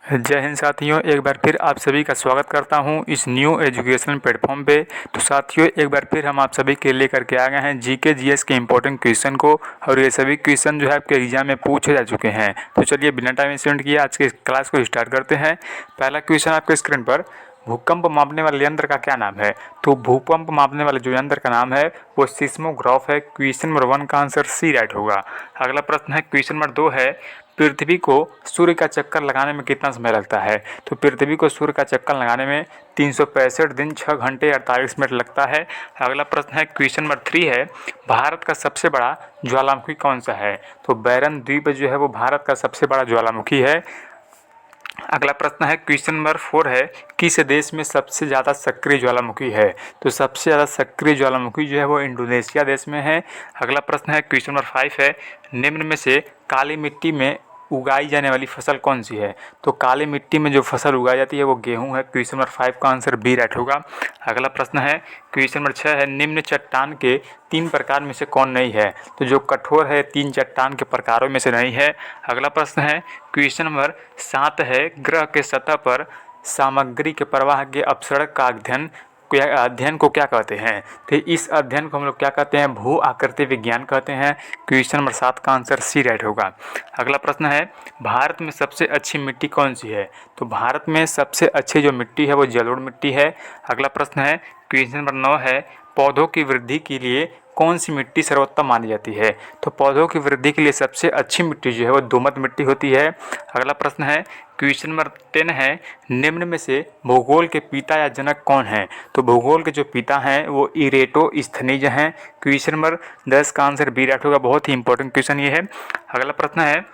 जय हिंद साथियों, एक बार फिर आप सभी का स्वागत करता हूं इस न्यू एजुकेशन प्लेटफॉर्म पे। तो साथियों, एक बार फिर हम आप सभी के लिए करके आ गए हैं जीके जीएस के इम्पोर्टेंट क्वेश्चन को। और ये सभी क्वेश्चन जो है आपके एग्जाम में पूछे जा चुके हैं। तो चलिए बिना टाइम स्पेंड किए आज के क्लास को स्टार्ट करते हैं। पहला क्वेश्चन आपके स्क्रीन पर, भूकंप मापने वाले यंत्र का क्या नाम है? तो भूकंप मापने वाले जो यंत्र का नाम है वो सिस्मोग्राफ है। क्वेश्चन नंबर 1 का आंसर सी राइट होगा। अगला प्रश्न है, क्वेश्चन नंबर 2 है, पृथ्वी को सूर्य का चक्कर लगाने में कितना समय लगता है? तो पृथ्वी को सूर्य का चक्कर लगाने में 365 दिन 6 घंटे 48 मिनट लगता है। अगला प्रश्न है, क्वेश्चन नंबर 3 है, भारत का सबसे बड़ा ज्वालामुखी कौन सा है? तो बैरन द्वीप जो है वो भारत का सबसे बड़ा ज्वालामुखी है। अगला प्रश्न है, क्वेश्चन नंबर 4 है, किस देश में सबसे ज़्यादा सक्रिय ज्वालामुखी है? तो सबसे ज़्यादा सक्रिय ज्वालामुखी जो है वो इंडोनेशिया देश में है। अगला प्रश्न है, क्वेश्चन नंबर 5 है, निम्न में से काली मिट्टी में उगाई जाने वाली फसल कौन सी है? तो काली मिट्टी में जो फसल उगाई जाती है वो गेहूं है। क्वेश्चन नंबर 5 का आंसर बी राइट होगा। अगला प्रश्न है, क्वेश्चन नंबर 6 है, निम्न चट्टान के 3 प्रकार में से कौन नहीं है? तो जो कठोर है 3 चट्टान के प्रकारों में से नहीं है। अगला प्रश्न है, क्वेश्चन नंबर 7 है, ग्रह के सतह पर सामग्री के प्रवाह के अपसरण का अध्ययन को क्या कहते हैं? तो इस अध्ययन को हम लोग क्या कहते हैं? भू आकृति विज्ञान कहते हैं। क्वेश्चन नंबर 7 का आंसर सी राइट होगा। अगला प्रश्न है, भारत में सबसे अच्छी मिट्टी कौन सी है? तो भारत में सबसे अच्छी जो मिट्टी है वो जलोढ़ मिट्टी है। अगला प्रश्न है, क्वेश्चन नंबर 9 है, पौधों की वृद्धि के लिए कौन सी मिट्टी सर्वोत्तम मानी जाती है? तो पौधों की वृद्धि के लिए सबसे अच्छी मिट्टी जो है वो दोमट मिट्टी होती है। अगला प्रश्न है, क्वेश्चन नंबर 10 है, निम्न में से भूगोल के पिता या जनक कौन है? तो भूगोल के जो पिता हैं वो इरेटोस्थनीज हैं। क्वेश्चन नंबर 10 का आंसर बी राइट होगा। बहुत ही इंपॉर्टेंट क्वेश्चन ये है। अगला प्रश्न है,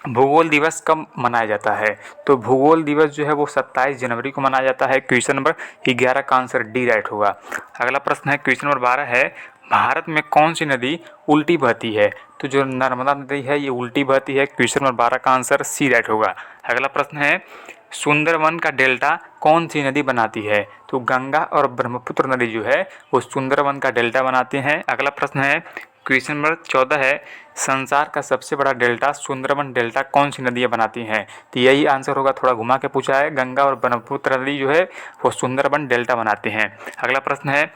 भूगोल दिवस कब मनाया जाता है? तो भूगोल दिवस जो है वो 27 जनवरी को मनाया जाता है। क्वेश्चन नंबर 11 का आंसर डी राइट होगा। अगला प्रश्न है, क्वेश्चन नंबर 12 है, भारत में कौन सी नदी उल्टी बहती है? तो जो नर्मदा नदी है ये उल्टी बहती है। क्वेश्चन नंबर 12 का आंसर सी राइट होगा। अगला प्रश्न है, सुंदरवन का डेल्टा कौन सी नदी बनाती है? तो गंगा और ब्रह्मपुत्र नदी जो है वो सुंदरवन का डेल्टा बनाते हैं। अगला प्रश्न है, क्वेश्चन नंबर 14 है, संसार का सबसे बड़ा डेल्टा सुंदरवन डेल्टा कौन सी नदियाँ बनाती हैं? तो यही आंसर होगा। थोड़ा घुमा के पूछा है। गंगा और ब्रह्मपुत्र नदी जो है वो सुंदरवन डेल्टा बनाते हैं। अगला प्रश्न है,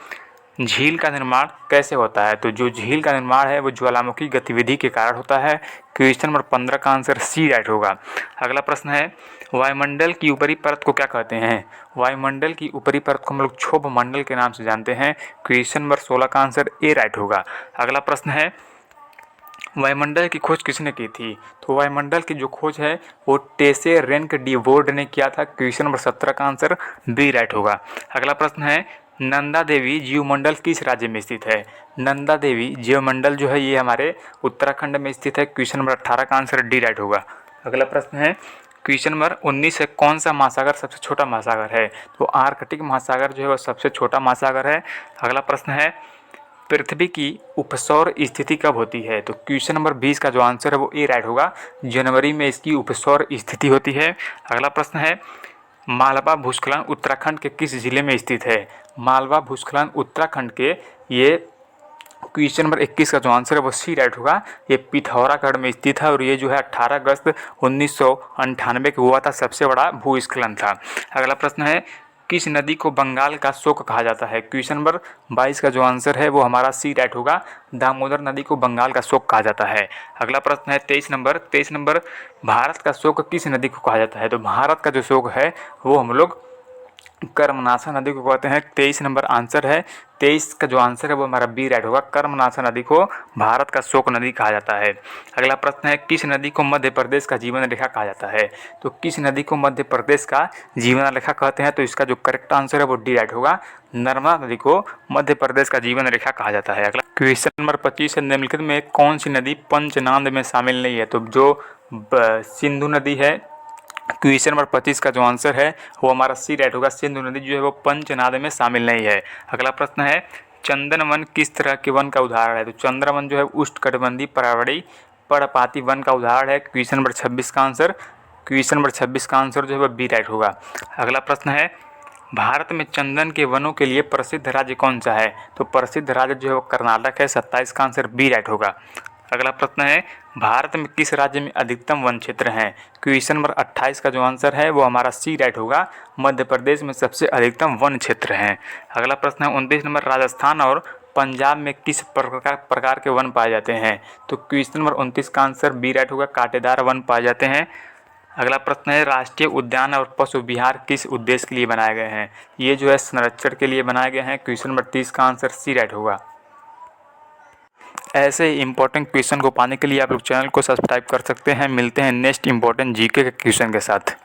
झील का निर्माण कैसे होता है? तो जो झील का निर्माण है वो ज्वालामुखी गतिविधि के कारण होता है। क्वेश्चन नंबर 15 का आंसर सी राइट होगा। अगला प्रश्न है, वायुमंडल की ऊपरी परत को क्या कहते हैं? वायुमंडल की ऊपरी परत को हम लोग क्षोभ मंडल के नाम से जानते हैं। क्वेश्चन नंबर 16 का आंसर ए राइट होगा। अगला प्रश्न है, वायुमंडल की खोज किसने की थी? तो वायुमंडल की जो खोज है वो टेसे रेनक डी वोर्ड ने किया था। क्वेश्चन नंबर 17 का आंसर बी राइट होगा। अगला प्रश्न है, नंदा देवी जीवमंडल किस राज्य में स्थित है? नंदा देवी जीवमंडल जो है ये हमारे उत्तराखंड में स्थित है। क्वेश्चन नंबर 18 का आंसर डी राइट होगा। अगला प्रश्न है, क्वेश्चन नंबर 19 है, कौन सा महासागर सबसे छोटा महासागर है? तो आर्कटिक महासागर जो है वो सबसे छोटा महासागर है। अगला प्रश्न है, पृथ्वी की उपसौर स्थिति कब होती है? तो क्वेश्चन नंबर 20 का जो आंसर है वो ए राइट होगा। जनवरी में इसकी उपसौर स्थिति होती है। अगला प्रश्न है, मालवा भूस्खलन उत्तराखंड के किस जिले में स्थित है? मालवा भूस्खलन उत्तराखंड के ये क्वेश्चन नंबर 21 का जो आंसर है वो सी राइट होगा। ये पिथौरागढ़ में स्थित है और ये जो है 18 अगस्त 1998 को हुआ था। सबसे बड़ा भूस्खलन था। अगला प्रश्न है, किस नदी को बंगाल का शोक कहा जाता है? क्वेश्चन नंबर 22 का जो आंसर है वो हमारा सी राइट होगा। दामोदर नदी को बंगाल का शोक कहा जाता है। अगला प्रश्न है 23 नंबर, भारत का शोक किस नदी को कहा जाता है? तो भारत का जो शोक है वो हम लोग कर्मनाशा नदी को कहते हैं। 23 नंबर आंसर है। 23 का जो आंसर है वो हमारा बी राइट होगा। कर्मनाशा नदी को भारत का शोक नदी कहा जाता है। अगला प्रश्न है, किस नदी को मध्य प्रदेश का जीवन रेखा कहा जाता है? तो किस नदी को मध्य प्रदेश का जीवन रेखा कहते हैं? तो इसका जो करेक्ट आंसर है वो डी राइट होगा। नर्मदा नदी को मध्य प्रदेश का जीवन रेखा कहा जाता है। अगला क्वेश्चन नंबर 25 है, निम्नलिखित में कौन सी नदी पंचनाद में शामिल नहीं है? तो जो सिंधु नदी है। क्वेश्चन नंबर 25 का जो आंसर है वो हमारा सी राइट होगा। सिंधु नदी जो है वो पंचनाद में शामिल नहीं है। अगला प्रश्न है, चंदन वन किस तरह के वन का उदाहरण है? तो चंदन वन जो है उष्णकटिबंधीय पर्यावरणीय पर्णपाती वन का उदाहरण है। क्वेश्चन नंबर 26 का आंसर जो है वो बी राइट होगा। अगला प्रश्न है, भारत में चंदन के वनों के लिए प्रसिद्ध राज्य कौन सा है? तो प्रसिद्ध राज्य जो है वो कर्नाटक है। 27 का आंसर बी राइट होगा। अगला प्रश्न है, भारत में किस राज्य में अधिकतम वन क्षेत्र हैं? क्वेश्चन नंबर 28 का जो आंसर है वो हमारा सी राइट होगा। मध्य प्रदेश में सबसे अधिकतम वन क्षेत्र हैं। अगला प्रश्न है 29 नंबर, राजस्थान और पंजाब में किस प्रकार के वन पाए जाते हैं? तो क्वेश्चन नंबर 29 का आंसर बी राइट होगा, कांटेदार वन पाए जाते हैं। अगला प्रश्न है, राष्ट्रीय उद्यान और पशु विहार किस उद्देश्य के लिए बनाए गए हैं? ये जो है संरक्षण के लिए बनाए गए हैं। क्वेश्चन नंबर 30 का आंसर सी राइट होगा। ऐसे ही इंपॉर्टेंट क्वेश्चन को पाने के लिए आप लोग चैनल को सब्सक्राइब कर सकते हैं। मिलते हैं नेक्स्ट इंपॉर्टेंट जीके के क्वेश्चन के साथ।